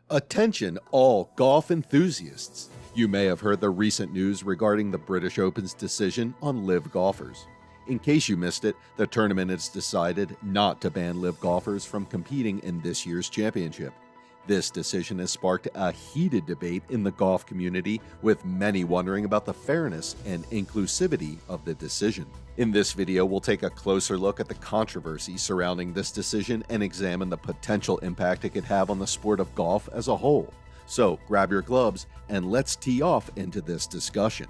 Attention all golf enthusiasts! You may have heard the recent news regarding the British Open's decision on LIV golfers. In case you missed it, the tournament has decided not to ban LIV golfers from competing in this year's championship. This decision has sparked a heated debate in the golf community, with many wondering about the fairness and inclusivity of the decision. In this video, we'll take a closer look at the controversy surrounding this decision and examine the potential impact it could have on the sport of golf as a whole. So grab your gloves and let's tee off into this discussion.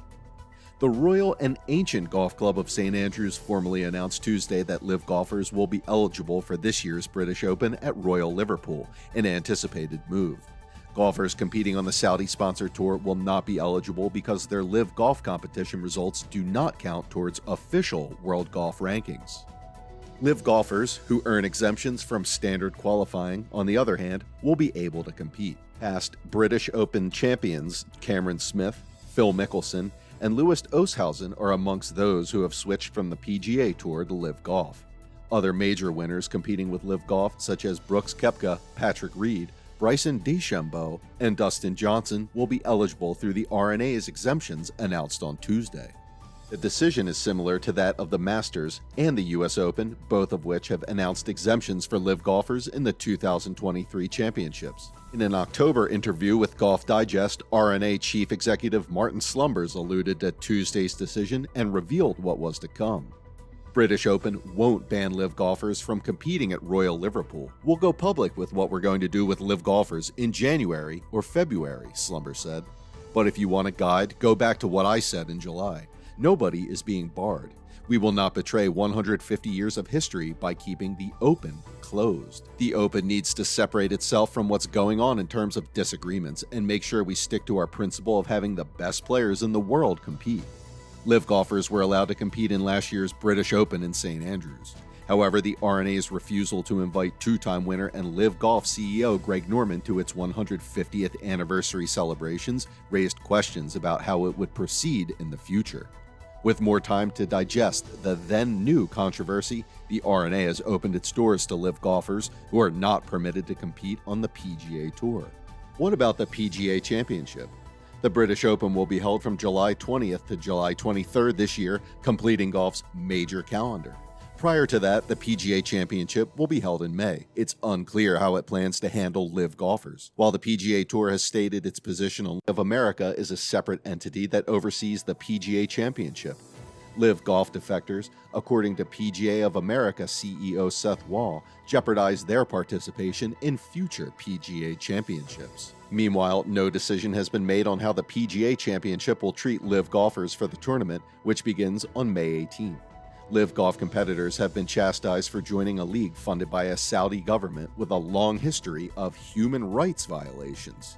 The Royal and Ancient Golf Club of St. Andrews formally announced Tuesday that LIV golfers will be eligible for this year's British Open at Royal Liverpool, an anticipated move. Golfers competing on the Saudi-sponsored tour will not be eligible because their LIV golf competition results do not count towards official world golf rankings. LIV golfers who earn exemptions from standard qualifying, on the other hand, will be able to compete. Past British Open champions Cameron Smith, Phil Mickelson, and Lewis Oosthuizen are amongst those who have switched from the PGA Tour to LIV Golf. Other major winners competing with LIV Golf, such as Brooks Koepka, Patrick Reed, Bryson DeChambeau, and Dustin Johnson, will be eligible through the R&A's exemptions announced on Tuesday. The decision is similar to that of the Masters and the US Open, both of which have announced exemptions for LIV golfers in the 2023 championships. In an October interview with Golf Digest, R&A Chief Executive Martin Slumbers alluded to Tuesday's decision and revealed what was to come. British Open won't ban LIV golfers from competing at Royal Liverpool. We'll go public with what we're going to do with LIV golfers in January or February, Slumbers said. But if you want a guide, go back to what I said in July. Nobody is being barred. We will not betray 150 years of history by keeping the Open closed. The Open needs to separate itself from what's going on in terms of disagreements and make sure we stick to our principle of having the best players in the world compete. LIV golfers were allowed to compete in last year's British Open in St. Andrews. However, the R&A's refusal to invite two-time winner and LIV Golf CEO Greg Norman to its 150th anniversary celebrations raised questions about how it would proceed in the future. With more time to digest the then-new controversy, the R&A has opened its doors to LIV golfers who are not permitted to compete on the PGA Tour. What about the PGA Championship? The British Open will be held from July 20th to July 23rd this year, completing golf's major calendar. Prior to that, the PGA Championship will be held in May. It's unclear how it plans to handle LIV golfers. While the PGA Tour has stated its position on LIV America is a separate entity that oversees the PGA Championship. LIV golf defectors, according to PGA of America CEO Seth Wall, jeopardize their participation in future PGA Championships. Meanwhile, no decision has been made on how the PGA Championship will treat LIV golfers for the tournament, which begins on May 18th. LIV golf competitors have been chastised for joining a league funded by a Saudi government with a long history of human rights violations.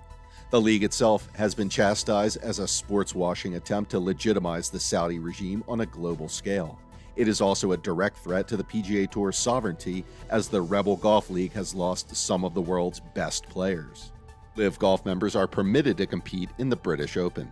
The league itself has been chastised as a sports washing attempt to legitimize the Saudi regime on a global scale. It is also a direct threat to the PGA Tour's sovereignty, as the Rebel Golf League has lost some of the world's best players. LIV golf members are permitted to compete in the British Open.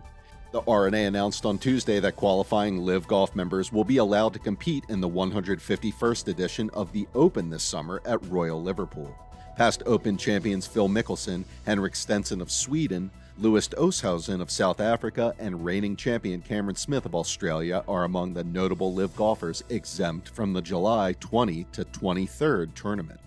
The R&A announced on Tuesday that qualifying LIV golf members will be allowed to compete in the 151st edition of the Open this summer at Royal Liverpool. Past Open champions Phil Mickelson, Henrik Stenson of Sweden, Lewis Oosthuizen of South Africa, and reigning champion Cameron Smith of Australia are among the notable LIV golfers exempt from the July 20 to 23rd tournament.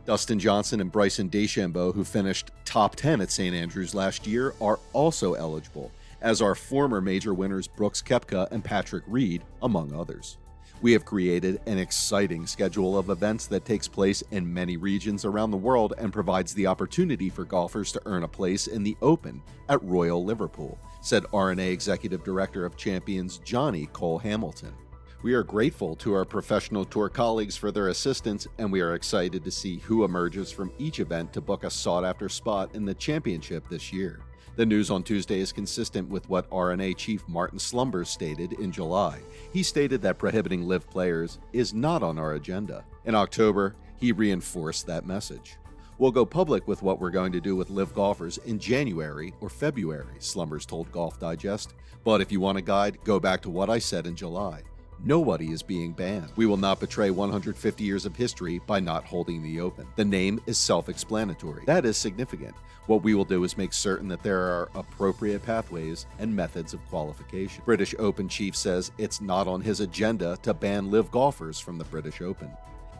Dustin Johnson and Bryson DeChambeau, who finished top 10 at St. Andrews last year, are also eligible, as are former major winners Brooks Koepka and Patrick Reed, among others. We have created an exciting schedule of events that takes place in many regions around the world and provides the opportunity for golfers to earn a place in the Open at Royal Liverpool, said R&A Executive Director of Champions Johnny Cole Hamilton. We are grateful to our professional tour colleagues for their assistance, and we are excited to see who emerges from each event to book a sought-after spot in the championship this year. The news on Tuesday is consistent with what R&A Chief Martin Slumbers stated in July. He stated that prohibiting LIV players is not on our agenda. In October, he reinforced that message. We'll go public with what we're going to do with LIV golfers in January or February, Slumbers told Golf Digest. But if you want a guide, go back to what I said in July. nobody is being banned. We will not betray 150 years of history by not holding the Open. The name is self-explanatory. That is significant. What we will do is make certain that there are appropriate pathways and methods of qualification. British Open chief says it's not on his agenda to ban LIV golfers from the British Open.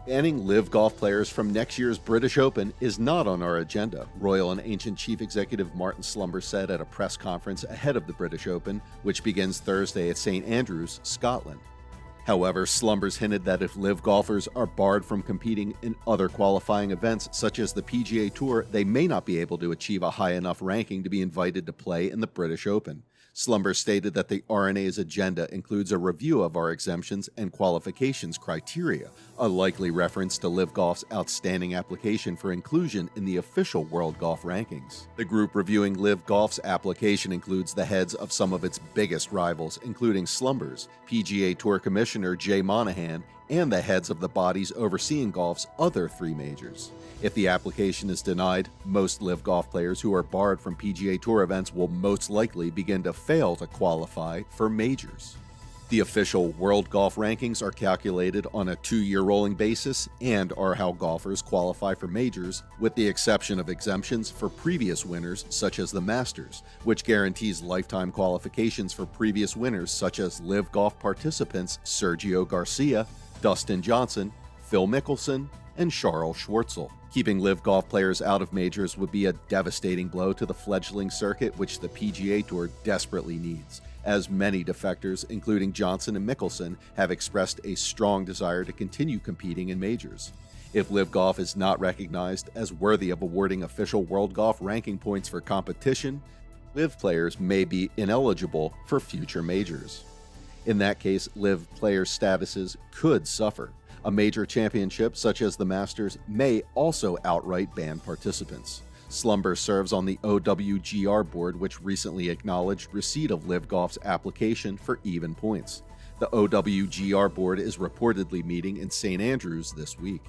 Banning LIV golf players from next year's British Open is not on our agenda, Royal and Ancient Chief Executive Martin Slumber said at a press conference ahead of the British Open, which begins Thursday at St Andrews, Scotland. However, Slumbers hinted that if LIV golfers are barred from competing in other qualifying events such as the PGA Tour, they may not be able to achieve a high enough ranking to be invited to play in the British Open. Slumber stated that the R&A's agenda includes a review of our exemptions and qualifications criteria, a likely reference to LIV Golf's outstanding application for inclusion in the official World Golf Rankings. The group reviewing LIV Golf's application includes the heads of some of its biggest rivals, including Slumbers, PGA Tour Commissioner Jay Monahan, and the heads of the bodies overseeing golf's other 3 majors. If the application is denied, most LIV golf players who are barred from PGA Tour events will most likely begin to fail to qualify for majors. The official World Golf Rankings are calculated on a 2-year rolling basis and are how golfers qualify for majors, with the exception of exemptions for previous winners such as the Masters, which guarantees lifetime qualifications for previous winners such as LIV golf participants Sergio Garcia, Dustin Johnson, Phil Mickelson, and Charles Schwartzel. Keeping LIV golf players out of majors would be a devastating blow to the fledgling circuit which the PGA Tour desperately needs, as many defectors, including Johnson and Mickelson, have expressed a strong desire to continue competing in majors. If LIV golf is not recognized as worthy of awarding official World Golf Ranking points for competition, LIV players may be ineligible for future majors. In that case, LIV players' statuses could suffer. A major championship, such as the Masters, may also outright ban participants. Slumber serves on the OWGR board, which recently acknowledged receipt of LIV Golf's application for even points. The OWGR board is reportedly meeting in St Andrews this week.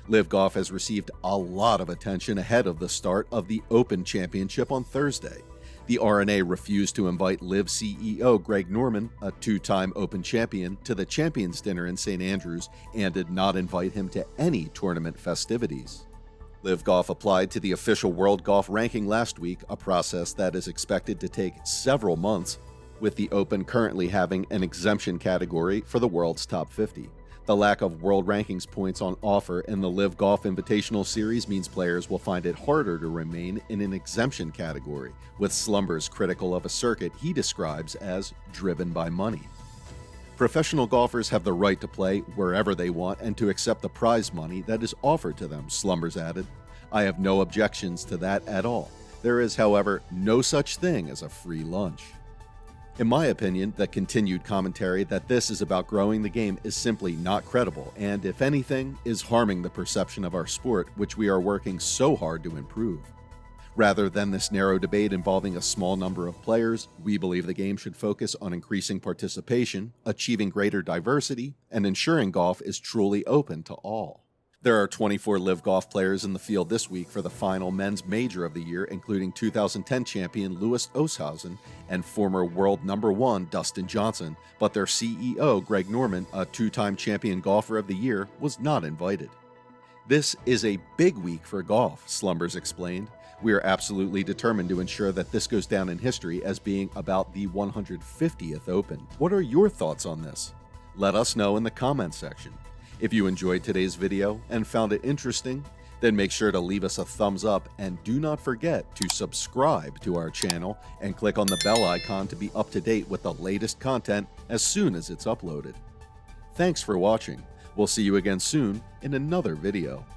LIV Golf has received a lot of attention ahead of the start of the Open Championship on Thursday. The R&A refused to invite LIV CEO Greg Norman, a 2-time Open champion, to the Champions Dinner in St Andrews and did not invite him to any tournament festivities. LIV Golf applied to the official World Golf Ranking last week, a process that is expected to take several months, with the Open currently having an exemption category for the world's top 50. The lack of World Rankings points on offer in the LIV Golf Invitational Series means players will find it harder to remain in an exemption category, with Slumbers critical of a circuit he describes as driven by money. Professional golfers have the right to play wherever they want and to accept the prize money that is offered to them, Slumbers added. I have no objections to that at all. There is, however, no such thing as a free lunch. In my opinion, the continued commentary that this is about growing the game is simply not credible and, if anything, is harming the perception of our sport, which we are working so hard to improve. Rather than this narrow debate involving a small number of players, we believe the game should focus on increasing participation, achieving greater diversity, and ensuring golf is truly open to all. There are 24 LIV golf players in the field this week for the final men's major of the year, including 2010 champion Louis Oosthuizen and former world number 1 Dustin Johnson, but their CEO Greg Norman, a 2-time champion golfer of the year, was not invited. This is a big week for golf, Slumbers explained. We are absolutely determined to ensure that this goes down in history as being about the 150th Open. What are your thoughts on this? Let us know in the comments section. If you enjoyed today's video and found it interesting, then make sure to leave us a thumbs up and do not forget to subscribe to our channel and click on the bell icon to be up to date with the latest content as soon as it's uploaded. Thanks for watching. We'll see you again soon in another video.